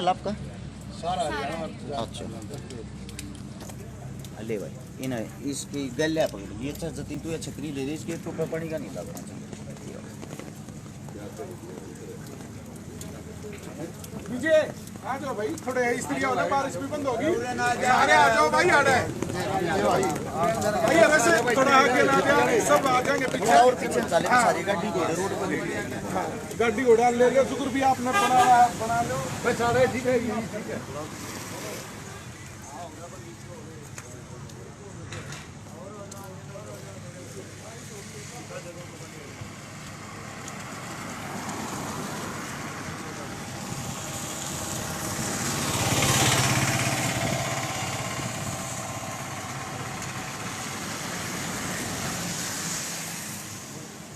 Channel आपका? सारा। अच्छा ले भाई इन इसकी गल्या पकड़ ये अच्छा जतिन तू छतरी ले दे इसके ऊपर पानी का नहीं लगना चाहिए। विजय आ जाओ भाई, थोड़े स्त्री वाला बारिश भी बंद होगी, अरे आ जाओ भाई, आड़े भैया वैसे थोड़ा आगे ना जाए, सब आ जाएंगे पीछे और पीछे चले सारी गाड़ी घोड़े रोड पर गाड़ी घोड़ा ले लियो, शुक्र भी आपने बना लो भाई, सारे ठीक है ठीक है।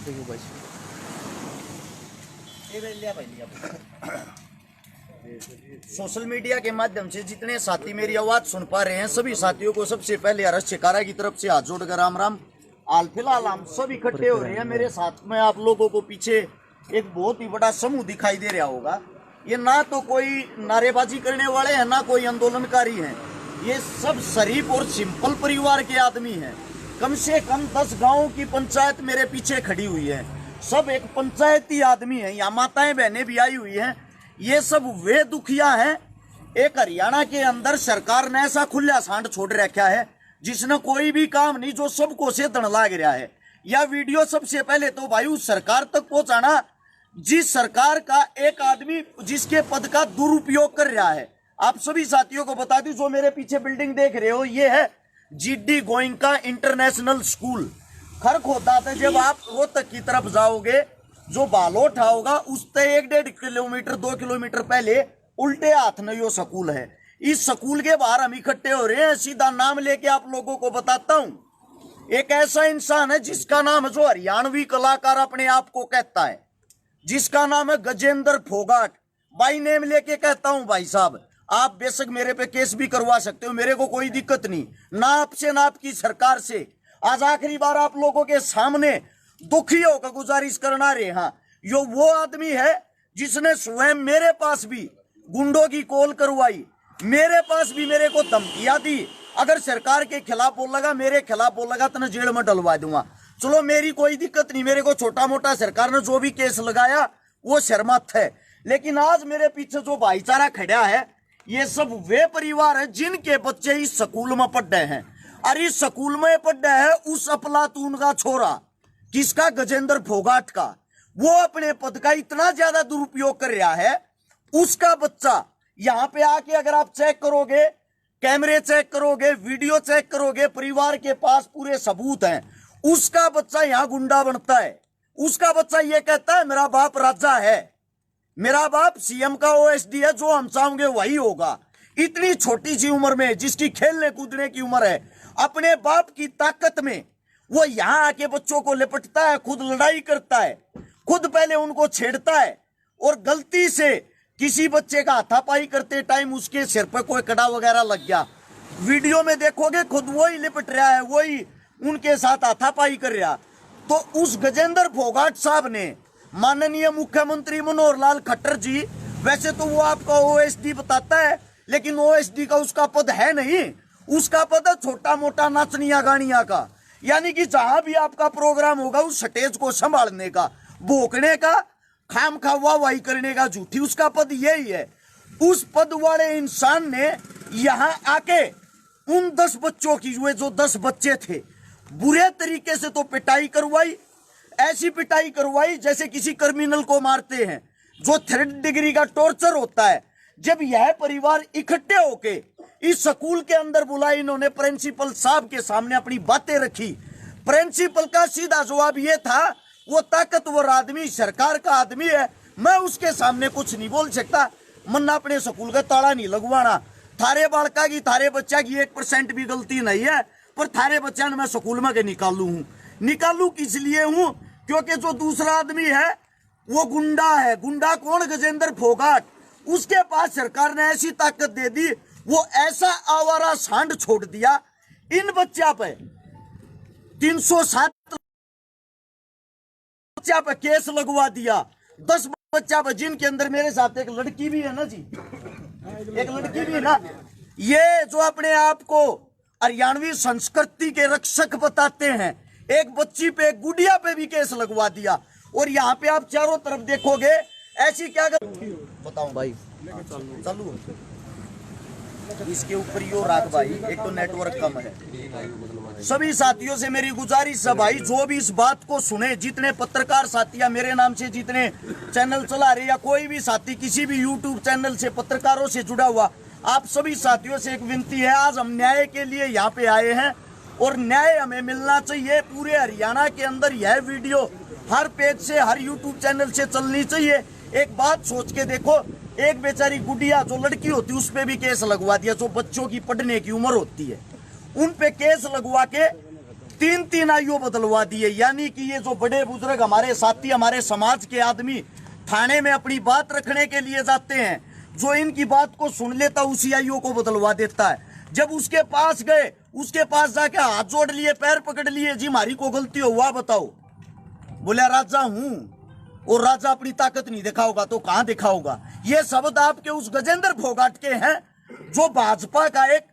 देखो भाई सोशल मीडिया के माध्यम से जितने साथी मेरी आवाज सुन पा रहे हैं सभी साथियों को सबसे पहले अरस शिकारा की तरफ से हाथ जोड़कर राम राम। हाल फिलहाल हम सब इकट्ठे हो रहे हैं, मेरे साथ में आप लोगों को पीछे एक बहुत ही बड़ा समूह दिखाई दे रहा होगा। ये ना तो कोई नारेबाजी करने वाले हैं ना कोई आंदोलनकारी हैं, ये सब शरीफ और सिंपल परिवार के आदमी हैं। कम से कम 10 गांवों की पंचायत मेरे पीछे खड़ी हुई है, सब एक पंचायती आदमी है, यहाँ माताएं बहनें भी आई हुई हैं। ये सब वे दुखिया हैं। एक हरियाणा के अंदर सरकार ने ऐसा खुला सांड छोड़ रखा है जिसने कोई भी काम नहीं, जो सबको से दण लाग रहा है। यह वीडियो सबसे पहले तो भाई उस सरकार तक पहुंचाना जिस सरकार का एक आदमी जिसके पद का दुरुपयोग कर रहा है। आप सभी साथियों को बता दूं, जो मेरे पीछे बिल्डिंग देख रहे हो ये है GD Goenka international school. Kharkhoda से जब आप रोहतक की तरफ जाओगे, जो बालोट होगा उससे 1-1.5 किलोमीटर 2 किलोमीटर पहले उल्टे हाथ में यो स्कूल है। इस स्कूल के बाहर हम इकट्ठे हो रहे हैं। सीधा नाम लेके आप लोगों को बताता हूं। एक ऐसा इंसान है जिसका नाम है, जो हरियाणवी कलाकार अपने आप को कहता है, जिसका नाम है गजेंद्र फोगाट। बाई नेम लेके कहता हूं भाई साहब, आप बेशक मेरे पे केस भी करवा सकते हो, मेरे को कोई दिक्कत नहीं, ना आपसे ना आपकी सरकार से। आज आखिरी बार आप लोगों के सामने दुखी होकर गुजारिश करना रहे। हाँ, यो वो आदमी है जिसने स्वयं मेरे पास भी गुंडों की कॉल करवाई, मेरे पास भी मेरे को धमकियां दी, अगर सरकार के खिलाफ बोलेगा, मेरे खिलाफ बोलेगा तो मैं जेल में डलवा दूंगा। चलो मेरी कोई दिक्कत नहीं, मेरे को छोटा मोटा सरकार ने जो भी केस लगाया वो शर्मत है। लेकिन आज मेरे पीछे जो भाईचारा खड़ा है, ये सब वे परिवार है जिनके बच्चे इस स्कूल में पढ़ रहे हैं। और इस स्कूल में पढ़ रहे है उस अफलातून का छोरा, किसका? गजेंद्र फोगाट का। वो अपने पद का इतना ज्यादा दुरुपयोग कर रहा है, उसका बच्चा यहाँ पे आके अगर आप चेक करोगे, कैमरे चेक करोगे, वीडियो चेक करोगे, परिवार के पास पूरे सबूत हैं, उसका बच्चा यहाँ गुंडा बनता है। उसका बच्चा ये कहता है मेरा बाप राजा है, मेरा बाप सीएम का ओएसडी है, जो हम चाहेंगे वही होगा। इतनी छोटी सी उम्र में, जिसकी खेलने कूदने की उम्र है, अपने बाप की ताकत में वो यहाँ आके बच्चों को लिपटता है, खुद लड़ाई करता है, खुद पहले उनको छेड़ता है, और गलती से किसी बच्चे का हाथापाई करते टाइम उसके सिर पर कोई कड़ा वगैरह लग गया, वीडियो में देखोगे खुद वही लिपट रहा है, वही उनके साथ हाथापाई कर रहा। तो उस गजेंद्र फोगाट साहब ने, माननीय मुख्यमंत्री मनोहर लाल खट्टर जी, वैसे तो वो आपका ओएसडी बताता है, लेकिन ओएसडी का उसका पद है नहीं, उसका पद है छोटा मोटा नाचनिया गानिया का। यानी कि जहां भी आपका प्रोग्राम होगा उस स्टेज को संभालने का, भोंकने का, खाम खा वाहवाही करने का, झूठी, उसका पद यही है। उस पद वाले इंसान ने यहां आके उन 10 बच्चों की, जो 10 बच्चे थे, बुरे तरीके से तो पिटाई करवाई, ऐसी पिटाई करवाई जैसे किसी क्रिमिनल को मारते हैं, जो 3rd डिग्री का टॉर्चर होता है। जब यह परिवार इकट्ठे होके इस स्कूल के अंदर बुलाए, इन्होंने प्रिंसिपल साहब के सामने अपनी बातें रखी। प्रिंसिपल का सीधा जवाब ये था, वो ताकतवर आदमी सरकार का आदमी है, मैं उसके सामने कुछ नहीं बोल सकता, मन्ना अपने स्कूल का ताला नहीं लगवाना, थारे बालका की, थारे बच्चा की 1% भी गलती नहीं है, पर थारे बच्चा ने मैं स्कूल में के निकालू किस लिए हूं? क्योंकि जो दूसरा आदमी है वो गुंडा है। गुंडा कौन? गजेंद्र फोगाट। उसके पास सरकार ने ऐसी ताकत दे दी, वो ऐसा आवारा सांड छोड़ दिया। इन बच्चा पे 307 बच्चा पे केस लगवा दिया, 10 बच्चा पे, जिनके अंदर मेरे साथ एक लड़की भी है ना जी, एक लड़की भी ना, ये जो अपने आप को हरियाणवी संस्कृति के रक्षक बताते हैं, एक बच्ची पे, एक गुड़िया पे भी केस लगवा दिया। और यहाँ पे आप चारों तरफ देखोगे ऐसी क्या बताऊं भाई, चालू इसके ऊपर यो रात भाई, एक तो नेटवर्क कम है। सभी साथियों से मेरी गुजारिश है भाई, जो भी इस बात को सुने, जितने पत्रकार साथी मेरे नाम से जितने चैनल चला रहे, या कोई भी साथी किसी भी यूट्यूब चैनल से पत्रकारों से जुड़ा हुआ, आप सभी साथियों से एक विनती है, आज हम न्याय के लिए यहाँ पे आए हैं और न्याय हमें मिलना चाहिए। पूरे हरियाणा के अंदर यह वीडियो हर पेज से, हर यूट्यूब चैनल से चलनी चाहिए। एक बात सोच के देखो, एक बेचारी गुड़िया जो लड़की होती है उस पे भी केस लगवा दिया, जो बच्चों की पढ़ने की उम्र होती है उन पे केस लगवा के 3-3 आयु बदलवा दिए। यानी कि ये जो बड़े बुजुर्ग हमारे साथी, हमारे समाज के आदमी थाने में अपनी बात रखने के लिए जाते हैं, जो इनकी बात को सुन लेता उसी आयु को बदलवा देता है। जब उसके पास गए, उसके पास जाके हाथ जोड़ लिए, पैर पकड़ लिए, जी हमारी को गलती हुआ बताओ, बोले राजा हूं, और राजा अपनी ताकत नहीं दिखाओगा तो कहां दिखाओगा। ये शब्द आपके उस गजेंद्र फोगाट के हैं, जो भाजपा का एक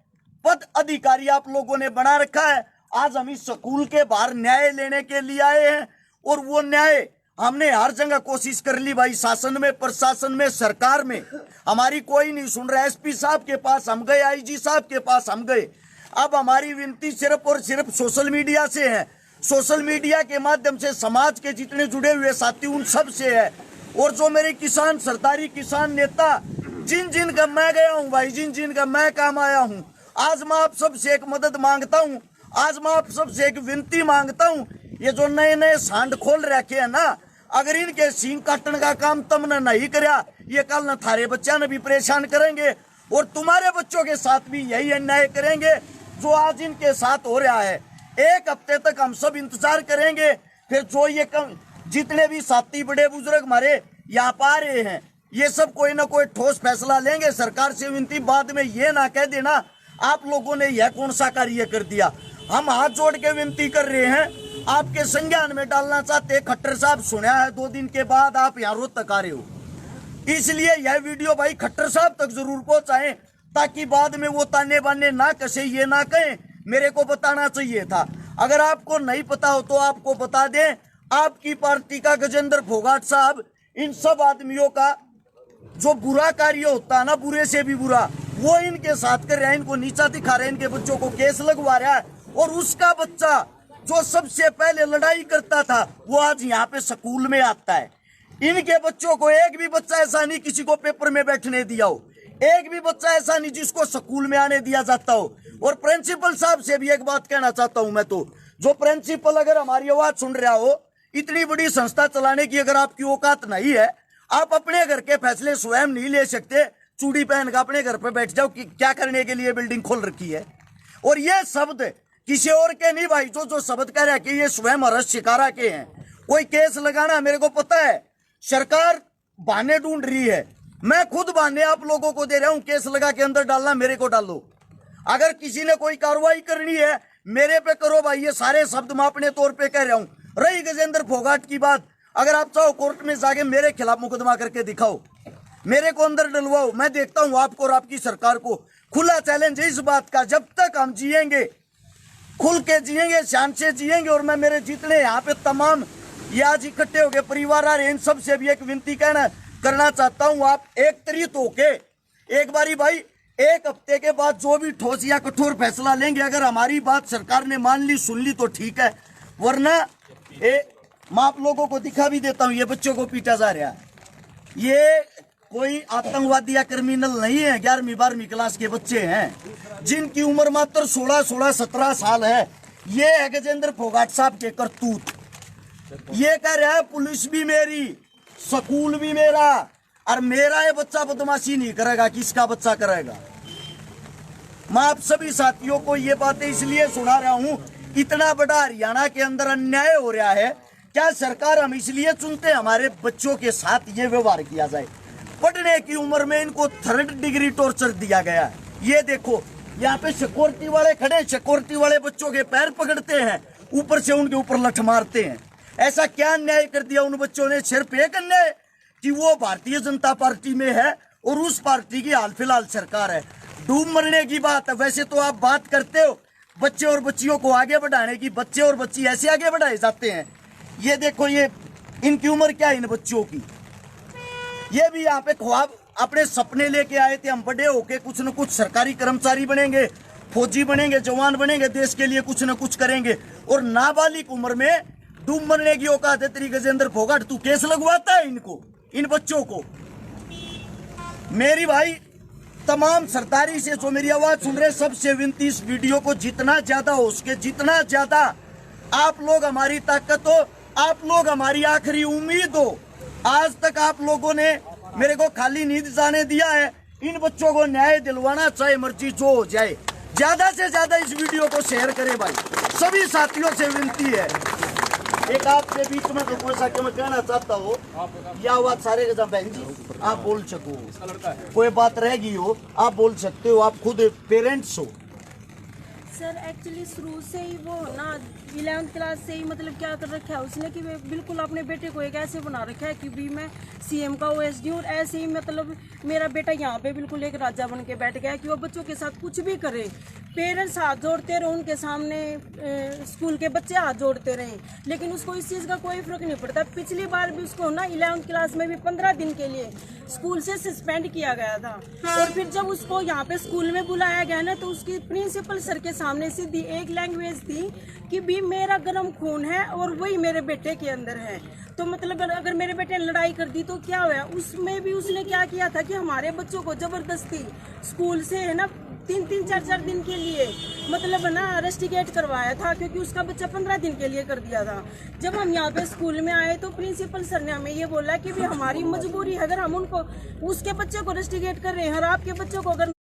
पद अधिकारी आप लोगों ने बना रखा है। आज हम इस स्कूल के बाहर न्याय लेने के लिए आए हैं, और वो न्याय हमने हर जगह कोशिश कर ली भाई, शासन में, प्रशासन में, सरकार में, हमारी कोई नहीं सुन रहा। एसपी साहब के पास हम गए, आईजी साहब के पास हम गए। अब हमारी विनती सिर्फ और सिर्फ सोशल मीडिया से है, सोशल मीडिया के माध्यम से समाज के जितने जुड़े हुए साथी उन सब से है। और जो मेरे किसान, सरदारी किसान नेता, जिन जिन का मैं गया हूं भाई, जिन जिन का मैं काम आया हूं, आज मैं आप सबसे एक मदद मांगता हूं, आज मैं आप सबसे एक विनती मांगता हूं। ये जो नए नए सांड खोल रखे हैं ना, अगर इनके सींग काटने का काम तुमने नहीं कराया, ये कल न थारे बच्चा ने भी परेशान करेंगे, और तुम्हारे बच्चों के साथ भी यही अन्याय करेंगे जो आज इनके साथ हो रहा है। एक हफ्ते तक हम सब इंतजार करेंगे, फिर जो ये जितने भी साथी बड़े बुजुर्ग हमारे यहाँ पा रहे हैं, ये सब कोई ना कोई ठोस फैसला लेंगे। सरकार से विनती, बाद में ये ना कह देना आप लोगों ने यह कौन सा कार्य कर दिया। हम हाथ जोड़ के विनती कर रहे हैं, आपके संज्ञान में डालना चाहते। खट्टर साहब सुना है 2 दिन के बाद आप यहाँ रोहतक आ रहे हो, इसलिए यह वीडियो भाई खट्टर साहब तक जरूर पहुंचाएं, ताकि बाद में वो ताने बाने ना कसे, ये ना कहें मेरे को बताना चाहिए था। अगर आपको नहीं पता हो तो आपको बता दें, आपकी पार्टी का गजेंद्र फोगाट साहब इन सब आदमियों का जो बुरा कार्य होता है ना, बुरे से भी बुरा, वो इनके साथ कर रहा है, इनको नीचा दिखा रहा है, इनके बच्चों को केस लगवा रहा है। और उसका बच्चा जो सबसे पहले लड़ाई करता था, वो आज यहाँ पे स्कूल में आता है। इनके बच्चों को एक भी बच्चा ऐसा नहीं किसी को पेपर में बैठने दिया हो, एक भी बच्चा ऐसा नहीं जिसको स्कूल में आने दिया जाता हो। और प्रिंसिपल साहब से भी एक बात कहना चाहता हूं मैं, तो जो प्रिंसिपल अगर हमारी आवाज सुन रहा हो, इतनी बड़ी संस्था चलाने की अगर आपकी औकात नहीं है, आप अपने घर के फैसले स्वयं नहीं ले सकते, चूड़ी पहन कर अपने घर पे बैठ जाओ कि क्या करने के लिए बिल्डिंग खोल रखी है। और ये शब्द किसी और के नहीं भाई, जो शब्द कह रहा है कि ये स्वयं हर्ष शिकारा के हैं। कोई केस लगाना, मेरे को पता है सरकार बहाने ढूंढ रही है, मैं खुद बहाने आप लोगों को दे रहा हूं। केस लगा के अंदर डालना, मेरे को डालो। अगर किसी ने कोई कार्रवाई करनी है मेरे पे करो भाई, ये सारे शब्द मैं अपने तौर पे कह रहा हूं। रही गजेंद्र फोगाट की बात, अगर आप चाहो कोर्ट में जाके मेरे खिलाफ मुकदमा करके दिखाओ, मेरे को अंदर डलवाओ, मैं देखता हूं आपको और आपकी सरकार को। खुला चैलेंज है इस बात का, जब तक हम जिएंगे, खुल के जिएंगे, शान से जिएंगे। और मैं मेरे जितने यहाँ पे तमाम ये आज इकट्ठे हो गए परिवार आ रहे, इन सब से भी एक विनती करना चाहता हूँ, आप एक तरीत होके एक बारी भाई, एक हफ्ते के बाद जो भी ठोस या कठोर फैसला लेंगे, अगर हमारी बात सरकार ने मान ली, सुन ली तो ठीक है, वरना मैं आप लोगों को दिखा भी देता हूँ, ये बच्चों को पीटा जा रहा है। ये कोई आतंकवादी या क्रिमिनल नहीं है, 11वीं 12वीं क्लास के बच्चे हैं जिनकी उम्र मात्र 16-17 साल है। ये है गजेंद्र फोगाट साहब के करतूत। ये कह रहा है पुलिस भी मेरी, स्कूल भी मेरा, और मेरा ये बच्चा बदमाशी नहीं करेगा, किसका बच्चा करेगा। मैं आप सभी साथियों को ये बातें इसलिए सुना रहा हूं, इतना बड़ा हरियाणा के अंदर अन्याय हो रहा है। क्या सरकार हम इसलिए चुनते हमारे बच्चों के साथ ये व्यवहार किया जाए? पढ़ने की उम्र में इनको 3rd डिग्री टॉर्चर दिया गया है। ये देखो यहाँ पे सिक्योरिटी वाले खड़े, सिक्योरिटी वाले बच्चों के पैर पकड़ते हैं, ऊपर से उनके ऊपर लठ मारते हैं। ऐसा क्या अन्याय कर दिया उन बच्चों ने? सिर्फ एक अन्याय कि वो भारतीय जनता पार्टी में है और उस पार्टी की हाल फिलहाल सरकार है। डूब मरने की बात है। वैसे तो आप बात करते हो बच्चे और बच्चियों को आगे बढ़ाने की, बच्चे और बच्ची ऐसे आगे बढ़ाए जाते हैं। ये देखो, ये इनकी उम्र क्या है इन बच्चों की। ये भी यहाँ पे ख्वाब अपने सपने लेके आए थे, हम बड़े होके कुछ न कुछ सरकारी कर्मचारी बनेंगे, फौजी बनेंगे, जवान बनेंगे, देश के लिए कुछ न कुछ करेंगे। और नाबालिग उम्र में डूब मरने की औकात है तेरी गजेंद्र फोगाट। तू केस लगवाता है इनको, इन बच्चों को। मेरी भाई तमाम सरदारी से जो मेरी आवाज सुन रहे, सबसे विनती, इस वीडियो को जितना ज्यादा हो सके, जितना ज्यादा आप लोग हमारी ताकत हो, आप लोग हमारी आखिरी उम्मीद हो। आज तक आप लोगों ने मेरे को खाली नींद जाने दिया है। इन बच्चों को न्याय दिलवाना, चाहे मर्जी जो हो जाए। ज्यादा से ज्यादा इस वीडियो को शेयर करें भाई, सभी साथियों से विनती है। एक आपके बीच में तो कोई सा मैं कहना चाहता हूँ, यह आवाज सारे के बहन जी आप बोल सको, कोई बात रहेगी हो आप बोल सकते हो, आप खुद पेरेंट्स हो। सर एक्चुअली शुरू से ही वो ना 11th क्लास से ही मतलब क्या कर रखा है उसने कि वे बिल्कुल अपने बेटे को एक ऐसे बना रखा है कि भी मैं सीएम का ओएसडी, और ऐसे ही मतलब मेरा बेटा यहाँ पे बिल्कुल एक राजा बन के बैठ गया है कि वो बच्चों के साथ कुछ भी करे। पेरेंट्स हाथ जोड़ते रहे, उनके सामने स्कूल के बच्चे हाथ जोड़ते रहे, लेकिन उसको इस चीज़ का कोई फर्क नहीं पड़ता। पिछली बार भी उसको ना 11th क्लास में भी 15 दिन के लिए स्कूल से सस्पेंड किया गया था। और फिर जब उसको यहाँ पे स्कूल में बुलाया गया ना, तो उसकी प्रिंसिपल सर के सामने सीधी एक लैंग्वेज थी कि भी मेरा गर्म खून है और वही मेरे बेटे के अंदर है। तो मतलब अगर मेरे बेटे ने लड़ाई कर दी तो क्या हुआ। उसमें भी उसने क्या किया था कि हमारे बच्चों को जबरदस्ती स्कूल से है ना 3-3, 4-4 दिन के लिए मतलब ना रस्टिकेट करवाया था, क्योंकि उसका बच्चा 15 दिन के लिए कर दिया था। जब हम यहाँ पे स्कूल में आए तो प्रिंसिपल सर ने हमें ये बोला कि भी हमारी मजबूरी है, अगर हम उनको उसके बच्चे को रस्टिकेट कर रहे हैं और आपके बच्चों को अगर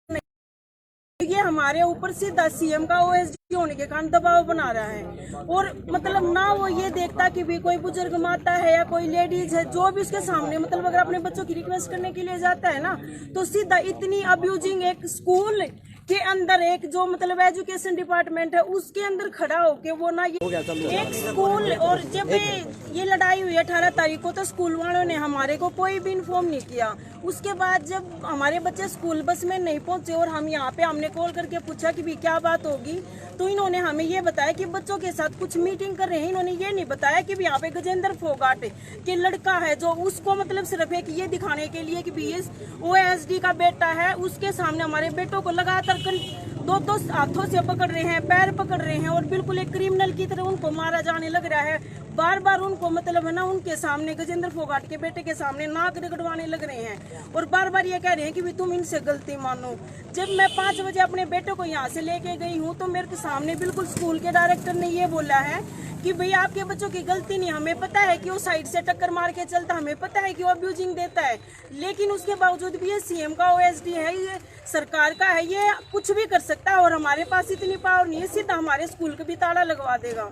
ये हमारे ऊपर सीधा सीएम का ओएसडी होने के कारण दबाव बना रहा है। और मतलब ना वो ये देखता कि भी कोई बुजुर्ग माता है या कोई लेडीज है जो भी उसके सामने मतलब अगर अपने बच्चों की रिक्वेस्ट करने के लिए जाता है ना, तो सीधा इतनी अब्यूजिंग एक स्कूल के अंदर एक जो मतलब एजुकेशन डिपार्टमेंट है उसके अंदर खड़ा होके वो ना ये एक स्कूल। और जब ये लड़ाई हुई 18 तारीख को तो स्कूल वालों ने हमारे को कोई भी इन्फॉर्म नहीं किया। उसके बाद जब हमारे बच्चे स्कूल बस में नहीं पहुंचे और हम यहाँ पे हमने कॉल करके पूछा कि भी क्या बात होगी, तो इन्होंने हमें ये बताया कि बच्चों के साथ कुछ मीटिंग कर रहे हैं। इन्होंने ये नहीं बताया कि भी यहाँ पे गजेंद्र फोगाट के लड़का है जो उसको मतलब सिर्फ एक ये दिखाने के लिए कि भी ये ओएसडी का बेटा है, उसके सामने हमारे बेटों को लगातार 2 हाथों से पकड़ रहे हैं, पैर पकड़ रहे हैं और बिल्कुल एक क्रिमिनल की तरह उनको मारा जाने लग रहा है। बार बार उनको मतलब है ना उनके सामने गजेंद्र फोगाट के बेटे के सामने नाक रगड़वाने लग रहे हैं और बार बार ये कह रहे हैं कि भी तुम इनसे गलती मानो। जब मैं 5 बजे अपने बेटे को यहाँ से लेके गई हूँ तो मेरे सामने बिल्कुल स्कूल के डायरेक्टर ने ये बोला है कि भैया आपके बच्चों की गलती नहीं, हमें पता है कि वो साइड से टक्कर मार के चलता, हमें पता है कि वो अब्यूजिंग देता है, लेकिन उसके बावजूद भी ये सीएम का ओएसडी है, ये सरकार का है, ये कुछ भी कर सकता है और हमारे पास इतनी पावर नहीं है, सीधा हमारे स्कूल को भी ताला लगवा देगा।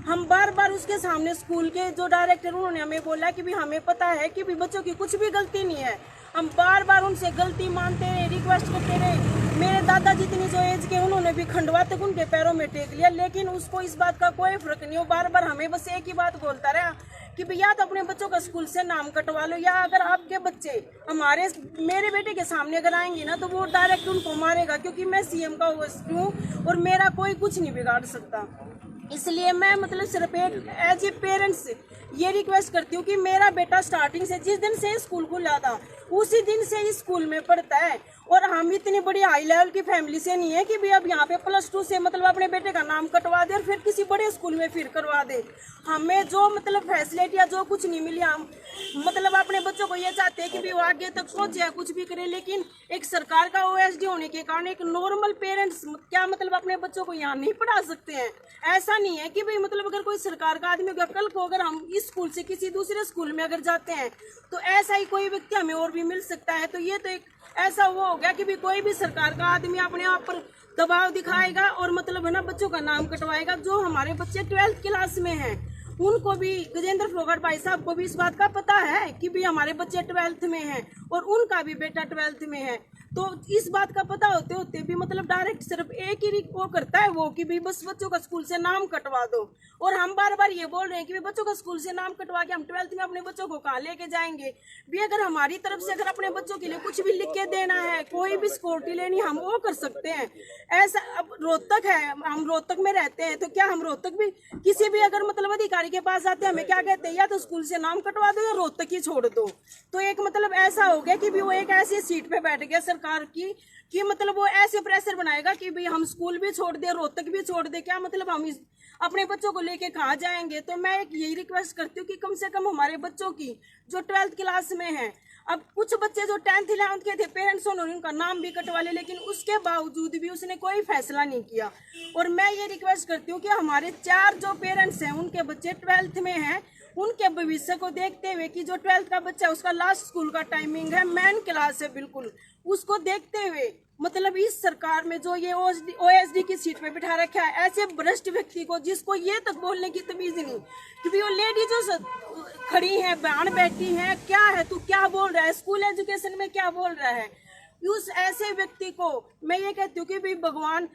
हम बार बार उसके सामने स्कूल के जो डायरेक्टर उन्होंने हमें बोला कि भी हमें पता है कि भी बच्चों की कुछ भी गलती नहीं है। हम बार बार उनसे गलती मानते रहे, रिक्वेस्ट करते रहे। मेरे दादाजी जितनी जो एज के उन्होंने भी खंडवा तक उनके पैरों में टेक लिया, लेकिन उसको इस बात का कोई फर्क नहीं। वो बार बार हमें बस एक ही बात बोलता रहा कि भैया तो अपने बच्चों का स्कूल से नाम कटवा लो, या अगर आपके बच्चे मेरे बेटे के सामने अगर आएंगे ना तो वो डायरेक्ट उनको मारेगा, क्योंकि मैं सीएम का ओएसडी हूँ और मेरा कोई कुछ नहीं बिगाड़ सकता। इसलिए मैं मतलब सिर्फ एक एज ए पेरेंट्स ये रिक्वेस्ट करती हूँ कि मेरा बेटा स्टार्टिंग से जिस दिन से स्कूल खुला था उसी दिन से इस स्कूल में पढ़ता है और हम इतनी बड़ी हाई लेवल की फैमिली से नहीं है कि भी अब यहाँ पे +2 से मतलब अपने बेटे का नाम कटवा दे और फिर किसी बड़े स्कूल में फिर करवा दे। हमें जो मतलब फैसिलिटी या जो कुछ नहीं मिली, हम मतलब अपने बच्चों को ये चाहते हैं कि भी वो आगे तक सोचे कुछ भी करे, लेकिन एक सरकार का ओएसडी होने के कारण एक नॉर्मल पेरेंट्स क्या मतलब अपने बच्चों को यहाँ नहीं पढ़ा सकते हैं। ऐसा नहीं है कि भाई मतलब अगर कोई सरकार का आदमी होगा, कल को अगर हम इस स्कूल से किसी दूसरे स्कूल में अगर जाते हैं तो ऐसा ही कोई व्यक्ति हमें और भी मिल सकता है। तो ये तो एक ऐसा वो हो गया कि भी कोई भी सरकार का आदमी अपने आप पर दबाव दिखाएगा और मतलब है ना बच्चों का नाम कटवाएगा। जो हमारे बच्चे 12th क्लास में हैं उनको भी गजेंद्र फोगाट भाई साहब को भी इस बात का पता है कि भी हमारे बच्चे 12th में हैं और उनका भी बेटा 12th में है। तो इस बात का पता होते होते भी मतलब डायरेक्ट सिर्फ एक ही वो करता है वो कि भाई बस बच्चों का स्कूल से नाम कटवा दो। और हम बार बार ये बोल रहे हैं कि बच्चों का स्कूल से नाम कटवा के हम 12th में अपने बच्चों को कहाँ लेके जाएंगे भी। अगर हमारी तरफ से अगर अपने बच्चों के लिए कुछ भी लिख के देना है, कोई भी सिक्योरिटी लेनी, हम वो कर सकते हैं। ऐसा अब रोहतक है, हम रोहतक में रहते हैं, तो क्या हम रोहतक भी किसी भी अगर मतलब अधिकारी के पास आते हैं हमें क्या कहते हैं, या तो स्कूल से नाम कटवा दो या रोहतक ही छोड़ दो। तो एक मतलब ऐसा हो गया कि भी वो एक ऐसी सीट पे बैठ गया सरकार की कि मतलब वो ऐसे प्रेशर बनाएगा कि भाई हम स्कूल भी छोड़ दे, रोहतक भी छोड़ दे, क्या मतलब हम अपने बच्चों को लेके कहाँ जाएंगे। तो मैं एक यही रिक्वेस्ट करती हूँ कि कम से कम हमारे बच्चों की जो 12th क्लास में है, अब कुछ बच्चे जो 10th 11th के थे, पेरेंट्स उन्होंने उनका नाम भी कटवा ले, लेकिन उसके बावजूद भी उसने कोई फैसला नहीं किया। और मैं ये रिक्वेस्ट करती हूँ कि हमारे 4 जो पेरेंट्स हैं उनके बच्चे 12th में हैं, उनके भविष्य को देखते हुए कि जो 12th का बच्चा है उसका लास्ट स्कूल का टाइमिंग है, मेन क्लास है, बिल्कुल उसको देखते हुए मतलब इस सरकार में जो ये OSD की सीट पे बिठा रखा है ऐसे भ्रष्ट व्यक्ति को, जिसको ये तक बोलने की तमीज नहीं, क्योंकि वो लेडी जो खड़ी है, बहन बैठी है, क्या है तू क्या बोल रहा है, स्कूल एजुकेशन में क्या बोल रहा है। उस ऐसे व्यक्ति को मैं ये कहती हूँ कि भाई भगवान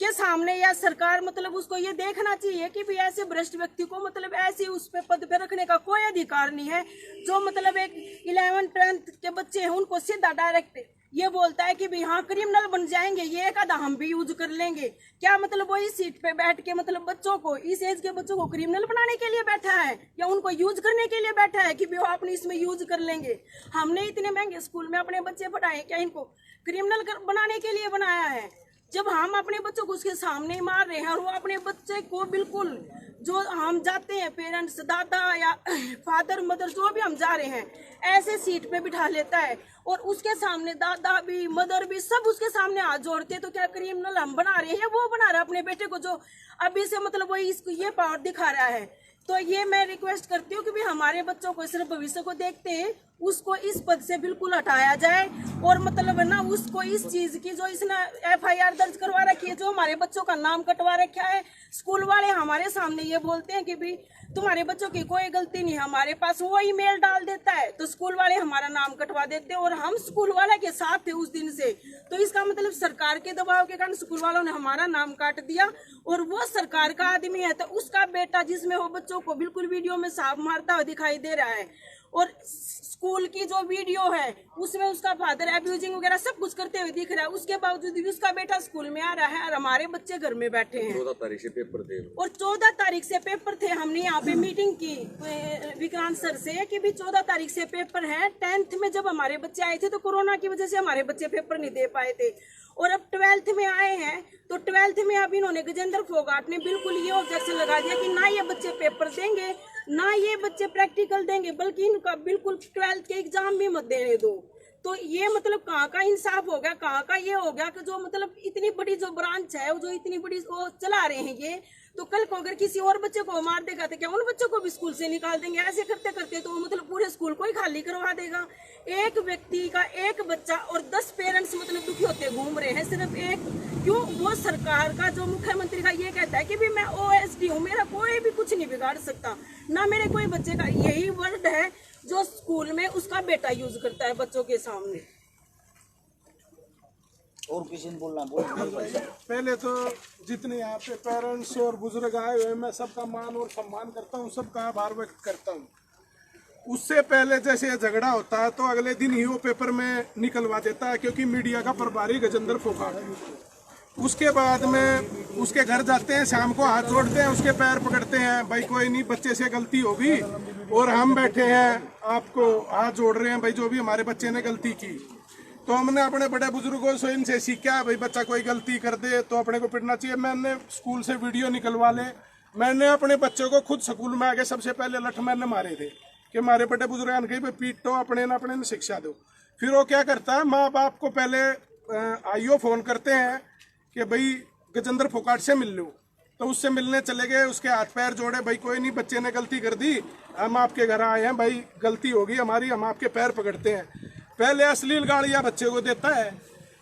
के सामने या सरकार मतलब उसको ये देखना चाहिए कि भी ऐसे भ्रष्ट व्यक्ति को मतलब ऐसे उस पे पद पे रखने का कोई अधिकार नहीं है। जो मतलब एक 11th 10th के बच्चे हैं उनको सीधा डायरेक्ट ये बोलता है कि भी हाँ क्रिमिनल बन जाएंगे, ये एक आधा हम भी यूज कर लेंगे। क्या मतलब वो इस सीट पे बैठ के मतलब बच्चों को, इस एज के बच्चों को क्रिमिनल बनाने के लिए बैठा है या उनको यूज करने के लिए बैठा है कि भी वो अपने इसमें यूज कर लेंगे। हमने इतने महंगे स्कूल में अपने बच्चे पढ़ाए, क्या इनको क्रिमिनल बनाने के लिए बनाया है? जब हम अपने बच्चों को उसके सामने मार रहे हैं और वो अपने बच्चे को बिल्कुल जो हम जाते हैं पेरेंट्स, दादा या फादर मदर जो भी हम जा रहे हैं ऐसे सीट पे बिठा लेता है और उसके सामने दादा भी मदर भी सब उसके सामने हाथ जोड़ते हैं। तो क्या क्रिमिनल हम बना रहे हैं, वो बना रहा है अपने बेटे को जो अभी से मतलब वो इसको ये पावर दिखा रहा है। तो ये मैं रिक्वेस्ट करती हूँ कि भी हमारे बच्चों को सिर्फ भविष्य को देखते हैं उसको इस पद से बिल्कुल हटाया जाए और मतलब ना उसको इस चीज की जो इसने FIR दर्ज करवा रखी है, जो हमारे बच्चों का नाम कटवा रखा है। स्कूल वाले हमारे सामने ये बोलते हैं कि भी तुम्हारे बच्चों की कोई गलती नहीं, हमारे पास वो ईमेल डाल देता है तो स्कूल वाले हमारा नाम कटवा देते हैं और हम स्कूल वाले के साथ थे उस दिन से। तो इसका मतलब सरकार के दबाव के कारण स्कूल वालों ने हमारा नाम काट दिया और वो सरकार का आदमी है तो उसका बेटा जिसमें वो बच्चों को बिल्कुल वीडियो में सांप मारता हुआ दिखाई दे रहा है और स्कूल की जो वीडियो है उसमें उसका फादर एब्यूजिंग वगैरह सब कुछ करते हुए दिख रहा है, उसके बावजूद भी उसका बेटा स्कूल में आ रहा है और हमारे बच्चे घर में बैठे हैं। 14 तारीख से पेपर थे और 14 तारीख से पेपर थे। हमने यहाँ पे मीटिंग की विक्रांत सर से कि भी 14 तारीख से पेपर है। 10th में जब हमारे बच्चे आए थे तो कोरोना की वजह से हमारे बच्चे पेपर नहीं दे पाए थे और अब 12th में आए हैं तो 12th में अब इन्होंने गजेंद्र फोगाट ने बिल्कुल ये ऑब्जेक्शन लगा दिया कि ना ये बच्चे पेपर देंगे ना ये बच्चे प्रैक्टिकल देंगे, बल्कि इनका बिल्कुल 12th के एग्जाम भी मत देने दो। तो ये मतलब कहाँ का इंसाफ हो गया, कहाँ का ये हो गया कि जो मतलब इतनी बड़ी जो ब्रांच है जो इतनी बड़ी वो चला रहे हैं ये, तो कल को अगर किसी और बच्चे को मार देगा तो क्या उन बच्चों को भी स्कूल से निकाल देंगे? ऐसे करते करते तो मतलब पूरे स्कूल को ही खाली करवा देगा। एक व्यक्ति का एक बच्चा और 10 पेरेंट्स मतलब दुखी होते घूम रहे हैं सिर्फ एक, क्यों? वो सरकार का जो मुख्यमंत्री का ये कहता है कि भी मैं OSD हूँ, मेरा कोई भी कुछ नहीं बिगाड़ सकता, ना मेरे कोई बच्चे का। यही वर्ड है जो स्कूल में उसका बेटा यूज करता है बच्चों के सामने। और किसी ने बोलना बोल। पहले तो जितने यहाँ पे पेरेंट्स और बुजुर्ग आए हुए मैं सबका मान और सम्मान करता हूँ, सबका आभार व्यक्त करता हूँ। उससे पहले जैसे झगड़ा होता है तो अगले दिन ही वो पेपर में निकलवा देता है क्योंकि मीडिया का प्रभारी गजेंद्र फोगाट है। उसके बाद में उसके घर जाते हैं, शाम को हाथ जोड़ते हैं, उसके पैर पकड़ते हैं, भाई कोई नहीं बच्चे से गलती होगी और हम बैठे हैं आपको हाथ जोड़ रहे हैं भाई जो भी हमारे बच्चे ने गलती की। तो हमने अपने बड़े बुजुर्गों से इनसे सीखा भाई बच्चा कोई गलती कर दे तो अपने को पिटना चाहिए। मैंने स्कूल से वीडियो निकलवा ले, मैंने अपने बच्चों को खुद स्कूल में आके सबसे पहले लठ मैंने मारे थे कि हमारे बड़े बुजुर्ग कहीं पे पीटो, अपने न शिक्षा दो। फिर वो क्या करता है, माँ बाप को पहले आईओ फोन करते हैं कि भाई गजेंद्र फोगाट से मिल लो, तो उससे मिलने चले गए, उसके हाथ पैर जोड़े, भाई कोई नहीं बच्चे ने गलती कर दी, हम आपके घर आए हैं, भाई गलती होगी हमारी, हम आपके पैर पकड़ते हैं। पहले अश्लील गालियाँ बच्चे को देता है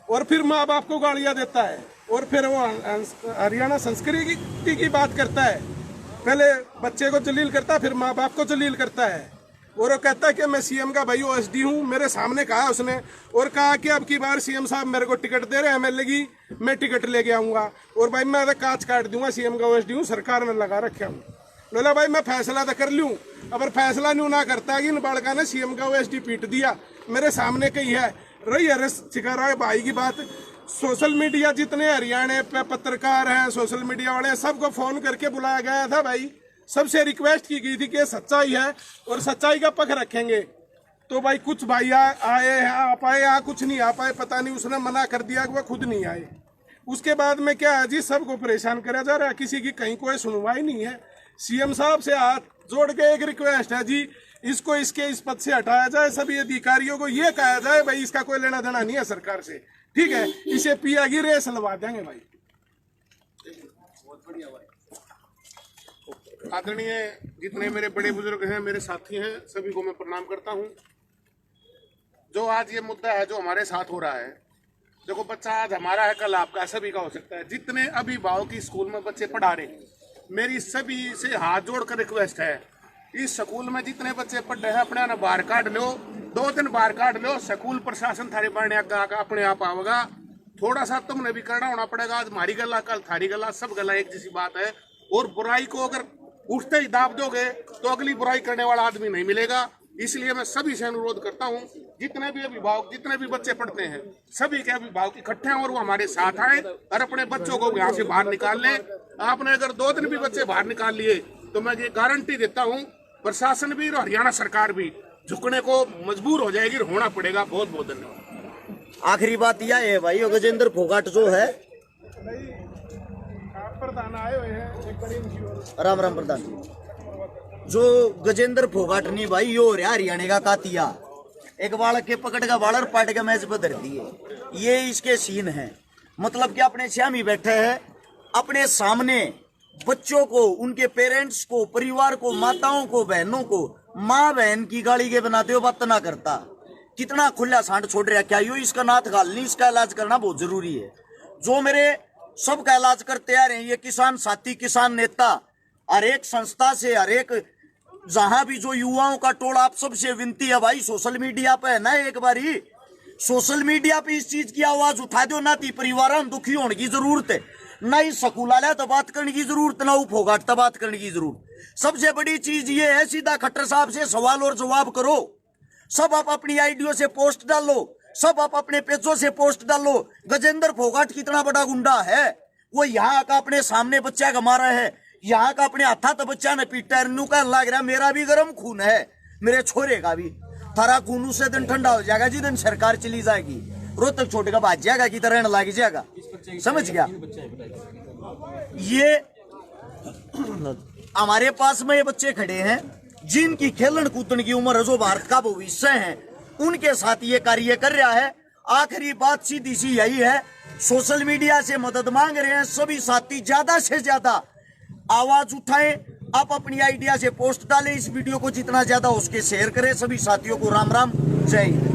और फिर माँ बाप को गालियाँ देता है और फिर वो हरियाणा संस्कृति की बात करता है। पहले बच्चे को जलील करता है फिर माँ बाप को जलील करता है। और वो कहता है कि मैं सीएम का भाई ओएसडी हूँ, मेरे सामने कहा उसने, और कहा कि अब की बार सीएम साहब मेरे को टिकट दे रहे हैं एमएलए की, मैं टिकट लेके आऊंगा और भाई मैं तो कांच काट दूंगा, सीएम का ओएसडी हूँ, सरकार ने लगा रखे हूँ। बोला भाई मैं फैसला तो कर लूँ, अगर फैसला नहीं ना करता कि इन बालका ने सीएम का ओएसडी पीट दिया, मेरे सामने कही है रही अरेस्ट सिखा रहा है भाई की बात। सोशल मीडिया जितने हरियाणा पे पत्रकार हैं, सोशल मीडिया वाले, सबको फोन करके बुलाया गया था भाई, सबसे रिक्वेस्ट की गई थी कि सच्चाई है और सच्चाई का पक्ष रखेंगे। तो भाई कुछ भाई आए हैं, आ पाए, कुछ नहीं आ पाए, पता नहीं, उसने मना कर दिया कि वह खुद नहीं आए। उसके बाद में क्या है जी, सबको परेशान करा जा रहा है, किसी की कहीं कोई सुनवाई नहीं है। सीएम साहब से हाथ जोड़ के एक रिक्वेस्ट है जी, इसको इसके इस पद से हटाया जाए, सभी अधिकारियों को ये कहा जाए भाई इसका कोई लेना देना नहीं है सरकार से, ठीक है, इसे पिया की रेस लगा देंगे भाई। आदरणीय जितने मेरे बड़े बुजुर्ग हैं, मेरे साथी हैं, सभी को मैं प्रणाम करता हूं। जो आज ये मुद्दा है जो हमारे साथ हो रहा है, देखो बच्चा आज हमारा है, कल आपका, सभी का हो सकता है। जितने अभिभावक की स्कूल में बच्चे पढ़ा रहे, मेरी सभी से हाथ जोड़कर रिक्वेस्ट है, इस स्कूल में जितने बच्चे पढ़ रहे हैं अपने ना बाहर काट लो, 2 दिन बाहर काट लो, स्कूल प्रशासन थारे बढ़ने अपने आप आवेगा। थोड़ा सा तुमने भी करना होना पड़ेगा, आज हमारी गला कल थारी गला, सब गला एक जैसी बात है। और बुराई को अगर उठते ही दाब दोगे तो अगली बुराई करने वाला आदमी नहीं मिलेगा। इसलिए मैं सभी से अनुरोध करता हूं, जितने भी अभिभावक, जितने भी बच्चे पढ़ते हैं, सभी के अभिभावक इकट्ठे हैं और वो हमारे साथ आए और अपने बच्चों को यहाँ से बाहर निकाल लें। आपने अगर 2 दिन भी बच्चे बाहर निकाल लिए तो मैं ये गारंटी देता हूँ प्रशासन भी और हरियाणा सरकार भी झुकने को मजबूर हो जाएगी, होना पड़ेगा। बहुत बहुत धन्यवाद। आखिरी बात यह है भाई, गजेंद्र फोगाट जो है, प्रधान आए हुए हैं, एक बड़ी राम राम प्रधान जी, जो गजेंद्र फोगाट नहीं भाई, यो हरियाणा का कातिया, एक बालक के पकड़ का बालर पाट के मैच पर धर दिए, ये इसके सीन है। मतलब कि अपने श्याम ही बैठे हैं, अपने सामने बच्चों को, उनके पेरेंट्स को, परिवार को, माताओं को, बहनों को, माँ बहन की गाड़ी के बनाते हो बात ना करता। कितना खुला सांड छोड़ रहा, क्या यो इसका नाथ घालनी, इसका इलाज करना बहुत जरूरी है। जो मेरे सबका इलाज करते आ रहे हैं, ये किसान साथी, किसान नेता, हर एक संस्था से, हर एक जहां भी जो युवाओं का टोला, आप सबसे विनती है भाई, सोशल मीडिया पे है ना, एक बारी सोशल मीडिया पे इस चीज की आवाज उठा दो ना, ती परिवार दुखी होने की जरूरत है ना, इस स्कूल आया तो बात करने की जरूरत ना, फोगाट तो बात करने की जरूरत। सबसे बड़ी चीज ये है, सीधा खट्टर साहब से सवाल और जवाब करो। सब आप अपनी आईडियो से पोस्ट डालो, सब आप अपने पेजों से पोस्ट डालो। गजेंद्र फोगाट कितना बड़ा गुंडा है, वो यहाँ का अपने सामने बच्चा का मारा है, यहाँ का अपने हाथा तो बच्चा ने पीटा है, का लग रहा मेरा भी गर्म खून है, मेरे छोरे का भी, थारा खून उससे दिन ठंडा हो जाएगा जिस दिन सरकार चली जाएगी, रोहतक छोटे का भाग जाएगा की तरह लग जाएगा। समझ गया? ये हमारे पास में ये बच्चे खड़े हैं जिनकी खेलन कूदन की उम्र है, जो भारत का भविष्य है, उनके साथ ये कार्य कर रहा है। आखिरी बात सीधी सी यही है, सोशल मीडिया से मदद मांग रहे हैं सभी साथी, ज्यादा से ज्यादा आवाज उठाएं, आप अपनी आइडिया से पोस्ट डालें, इस वीडियो को जितना ज्यादा उसके शेयर करें। सभी साथियों को राम राम, जय हिंद।